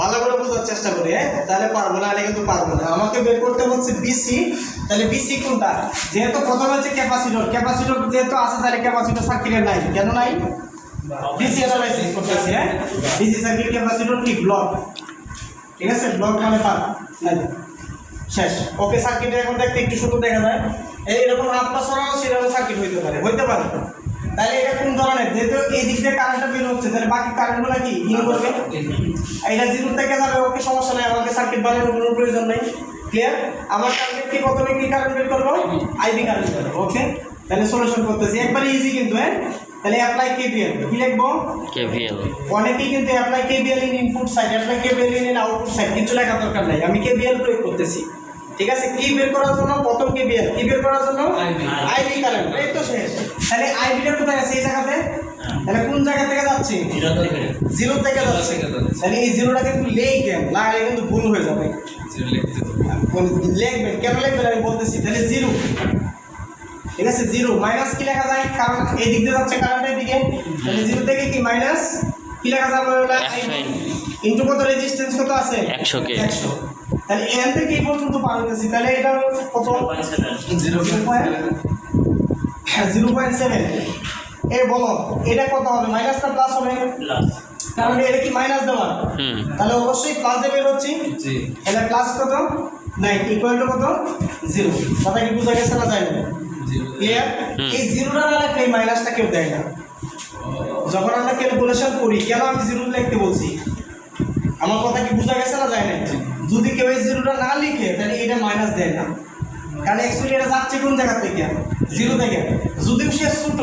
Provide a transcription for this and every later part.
ভালো করে বোঝার চেষ্টা করি, হ্যাঁ? তাহলে পারবো না, আরে কিন্তু পারবো না। আমাকে বের করতে হচ্ছে বিসি। তাহলে বিসি কোনটা? যেহেতু প্রথমে হচ্ছে ক্যাপাসিটর, ক্যাপাসিটর যেহেতু আছে তাহলে ক্যাপাসিটর সার্কিটের নাই, কেন নাই? ডিসি অ্যানালাইসিস করতেছি, হ্যাঁ? ডিসি সার্কিট ক্যাপাসিটর কি ব্লক, ঠিক আছে? ব্লক মানে পার নাই, শেষ। ওকে, সার্কিটে এখন দেখতে একটু সুন্দর দেখা যায়, এইরকম হাত পা সরানো সেরকম সার্কিট হইতে পারে, হইতে পারে। তাহলে এটা কোন ধরনের? যেহেতু এই দিক দিয়ে কারেন্টটা বের হচ্ছে, তাহলে বাকি কারেন্টগুলো কি ইন করবে? এটা জিরো থেকে যাবে, ওকে, সমস্যা নেই, আমাকে সার্কিট বানানোর কোনো প্রয়োজন নেই। ক্লিয়ার? আমার টার্গেট কি, প্রথমে কি কারেন্ট বের করবো? আইবি কারেন্ট বের করবো। ওকে, তাহলে সলিউশন করতেছি, একবারে ইজি কিন্তু, হ্যাঁ? তাহলে অ্যাপ্লাই কেভিএল, কি লিখবো? কেভিএল। অনেকেই কিন্তু apply KVL in input side, apply KVL in output side, কিছু লেখার দরকার নাই, আমি কেভিএল প্রয়োগ করতেছি। ঠিক আছে? কি বের করার জন্য? প্রথম কেভিএল কি বের করার জন্য? আইবি কারেন্ট, এই তো শেষ। তাহলে আইবিটা কোথায় আছে? এই জায়গাতে। তাহলে কোন জায়গা থেকে যাচ্ছে? জিরো থেকে যাচ্ছে। তাহলে এই জিরোটা কিন্তু লিখবেন, লাগালে কিন্তু ভুল হয়ে যাবে। লিখবেন, কেন লিখবেন আমি বলতেছি। তাহলে জিরো, ঠিক আছে? জিরো মাইনাস কি লেখা যায়? কারণ এই দিক দিয়ে যাচ্ছে কারেন্ট এদিকে, তাহলে জিরো থেকে কি মাইনাস কি লেখা যাবে? ইনটু কত? রেজিস্ট্যান্স কত আছে? 100 কে। 100। তাহলে এন থেকে এই পর্যন্ত পার হইতেছি, তাহলে এটা কত? 0.7। এই বলো এটা কত হবে? মাইনাস না প্লাস হবে? কারণ এটা কি মাইনাস দেওয়া, তাহলে অবশ্যই প্লাস দিয়ে বের হচ্ছে। তাহলে প্লাস কত? 9 ইকুয়াল টু কত? 0। কথা কি বুঝা গেছে না? যায় না? ক্লিয়ার? এই জিরোটা না লিখলে এই মাইনাসটা কেউ দেয় না। যখন আমরা ক্যালকুলেশন করি, কেন আমি জিরো লিখতে বলছি? আমার কথা কি বুঝা গেছে না? যায় না? যদি কেউ এই জিরোটা না লিখে তাহলে এটা মাইনাস দেয় না, কারণ অ্যাকচুয়ালি এটা যাচ্ছে কোন জায়গা থেকে? জিরো থেকে। যদিও সে ছোট,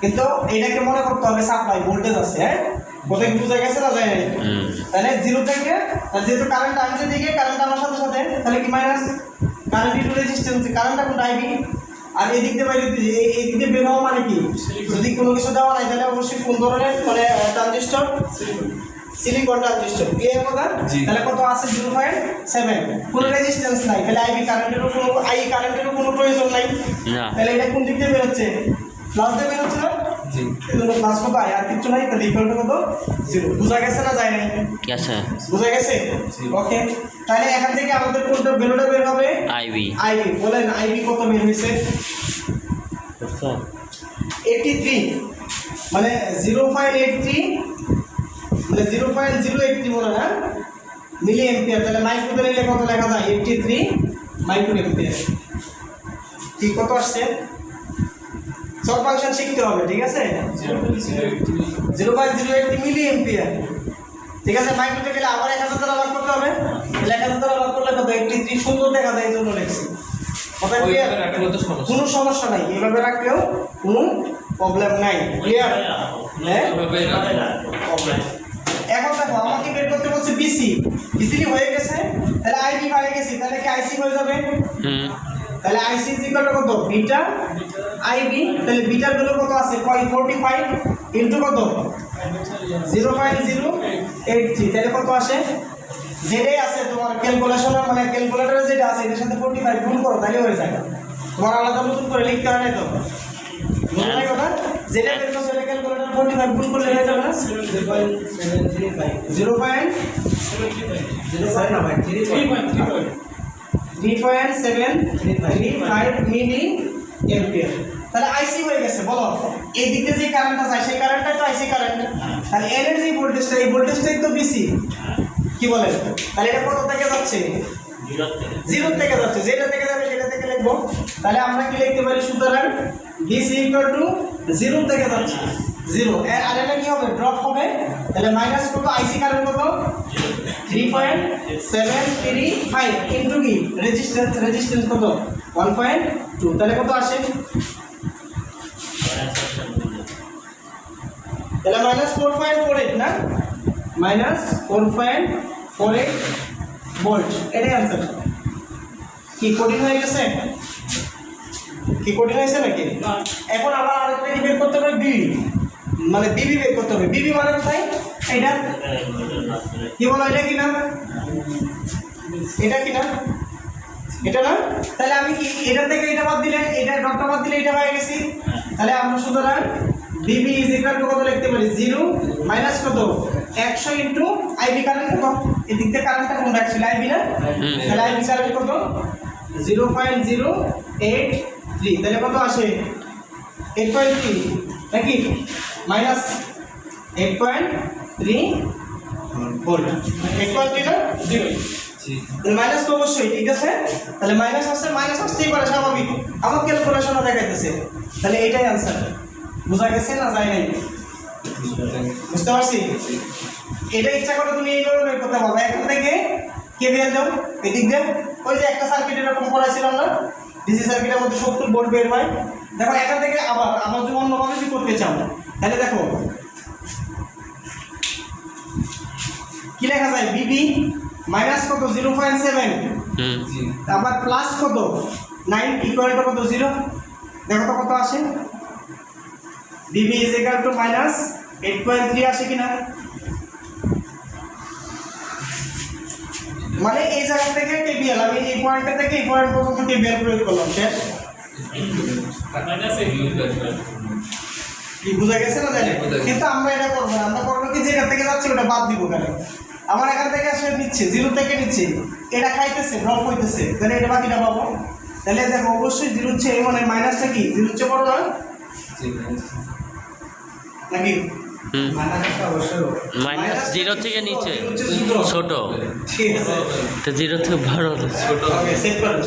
কিন্তু এটাকে মনে করতে হবে সাপ্লাই ভোল্টেজ আছে, হ্যাঁ? কোথায় কি বুঝা গেছে না? যায় না? তাহলে জিরো থেকে, যেহেতু কারেন্ট আসছে দিকে, কারেন্ট আমার সাথে সাথে, তাহলে কি মাইনাস কারেন্ট ইনটু রেজিস্ট্যান্স, কারেন্টটা কোনটা? আইবি। আর এই দিক দিয়ে বাইরে এই দিক দিয়ে বের হওয়া মানে কি? যদি কোনো কিছু দেওয়া নাই তাহলে অবশ্যই কোন ধরনের মানে ট্রানজিস্টর? Silicon transistor. ক্লিয়ার কথা? তাহলে কত আছে? 0.7। কোনো রেজিস্ট্যান্স নাই, তাহলে আইবি কারেন্টেরও কোনো কোনো প্রয়োজন নাই। তাহলে এটা কোন দিক দিয়ে বের হচ্ছে? প্লাস দিয়ে বের হচ্ছে না? এজন্য প্লাস কত? আর কিছু নাই, তাহলে ইকুয়াল টু কত? 0। বুঝা গেছে না? যায় নাই? গেছে। বুঝা গেছে? ওকে, তাহলে এখান থেকে আমাদের কোনটা ভ্যালুটা বের হবে? আইবি। আইবি বলেন, আইবি কত বের হয়েছে? 83, মানে 0.83, মানে 0.083 বলে না মিলি অ্যাম্পিয়ার। তাহলে মাইক্রোতে নিলে কত লেখা যায়? 83 মাইক্রো অ্যাম্পিয়ার। ঠিক কত আসছে? সব ফাংশন শিখতে হবে, ঠিক আছে? 0.083 মিলি অ্যাম্পিয়ার, ঠিক আছে? মাইক্রোতে গেলে আবার 1000 দ্বারা ভাগ করতে হবে, তাহলে 1000 দ্বারা ভাগ করলে কত? 83। সুন্দর দেখা যায়, এই জন্য লিখছি। কোনো সমস্যা নাই, এইভাবে রাখলেও কোনো প্রবলেম নাই। ক্লিয়ার? হ্যাঁ, এখন দেখো আমাকে বের করতে বলছে বিসি, ইজিলি হয়ে গেছে। তাহলে আইবি পাই গেছি, তাহলে কি আইসি হয়ে যাবে? তাহলে আইসি ইজ ইকুয়াল টু কত? Beta IB. তাহলে বিটার ভ্যালু কত আছে? 45 ইনটু কত? 0.083। তাহলে কত আসে? যেটাই আছে তোমার ক্যালকুলেশনে, মানে ক্যালকুলেটরে যেটা আছে এটার সাথে 45 গুণ করো, তাহলে হয়ে যাবে। তোমার আলাদা নতুন করে লিখতে হয় না তো? বুঝলে না কথা? যেটা বের করছো সেটা ক্যালকুলেটর 45 গুণ করলে হয়ে যাবে না? 0.735 মিলি অ্যাম্পিয়ার। তাহলে আইসি হয়ে গেছে। বলো এই দিকে যে কারেন্টটা যায় সেই কারেন্টটাই তো আইসি কারেন্ট। তাহলে এর যে ভোল্টেজটা, এই ভোল্টেজটাই তো বিসি। কি বলেন? তাহলে এটা কত থেকে যাচ্ছে? 0 থেকে যাচ্ছে। যেটা থেকে যাবে সেটা থেকে লিখবো। তাহলে আমরা কি লিখতে পারি? সুতরাং বিসি ইকুয়াল টু 0 থেকে যাচ্ছে 0। আর এটা কি হবে? ড্রপ হবে। তাহলে মাইনাস কত? আইসি কারেন্ট কত? 3.735 ইনটু কি রেজিস্ট্যান্স কত? 1.2। তাহলে কত আসে? তাহলে -4.48 না, -4.48 ভোল্ট। এটাই आंसर। কি কঠিন হয়ে গেছে? কি কঠিন হয়েছে নাকি? এখন আবার আরেকটা বের করতে হবে, বিবি, মানে বিবি বের করতে হবে। বিবি মানে কোথায়? এটা কি বলো? এটা কি না? এটা কি না? এটা না? তাহলে আমি কি এটা থেকে এটা বাদ দিলে, এটা ডটটা বাদ দিলে এটা হয়ে গেছি। তাহলে আমরা সুতরাং বিবি ইজ ইকুয়াল টু কত লিখতে পারি? 0 মাইনাস কত? 100 ইন্টু আইবি কারেন্ট কত, এদিক দিয়ে কারেন্টটা কোন রাখছিল আইবি না, তাহলে আইবি কারেন্ট কত 0.083, তাহলে কত আসে 8.3 নাকি মাইনাস 8.3 ভোল্ট, 8.3 না 0, তাহলে মাইনাস তো অবশ্যই ঠিক আছে, তাহলে মাইনাস আসছে, মাইনাস আসতেই পারে স্বাভাবিক, আমার ক্যালকুলেশনও দেখাইতেছে, তাহলে এটাই আনসার। বোঝা গেছে না যায় নাই, বুঝতে পারছি? এটা ইচ্ছা করে তুমি এইভাবে বের করতে পারবে, এখান থেকে কেভিএল দাও এদিক দিয়ে, ওই যে একটা সার্কিট এরকম করাইছিলাম না, ডিসি সার্কিটের মধ্যে 70 ভোল্ট বের হয়, দেখো এখান থেকে আবার যদি অন্যভাবে যদি করতে চাও তাহলে দেখো কি লেখা যায়, বিবি মাইনাস কত 0.7, আবার প্লাস কত 9 ইকুয়াল টু কত 0, দেখো তো কত আসে, বিবি ইজ ইকুয়াল টু মাইনাস 8.3 আসে কিনা, মানে এই জায়গা থেকে কেবিএল, আমি এই পয়েন্ট থেকে এই পয়েন্ট পর্যন্ত কেবিএল প্রয়োগ করলাম, শেষ। কি বুঝা গেছে না জানি, কিন্তু আমরা এটা করবো না, আমরা করবো কি যেটা থেকে যাচ্ছে ওটা বাদ দিব কেন, আমার এখান থেকে আসলে নিচ্ছে 0 থেকে নিচ্ছে, এটা খাইতেছে ড্রপ হইতেছে, তাহলে এটা বাকিটা পাবো, তাহলে দেখো অবশ্যই 0 হচ্ছে মানে মাইনাসটা কি 0 হচ্ছে বড় না নাকি, মাইনাস 0 থেকে নিচে ছোট, ঠিক আছে, তো 0 থেকে বড় ছোট, সেভ করেন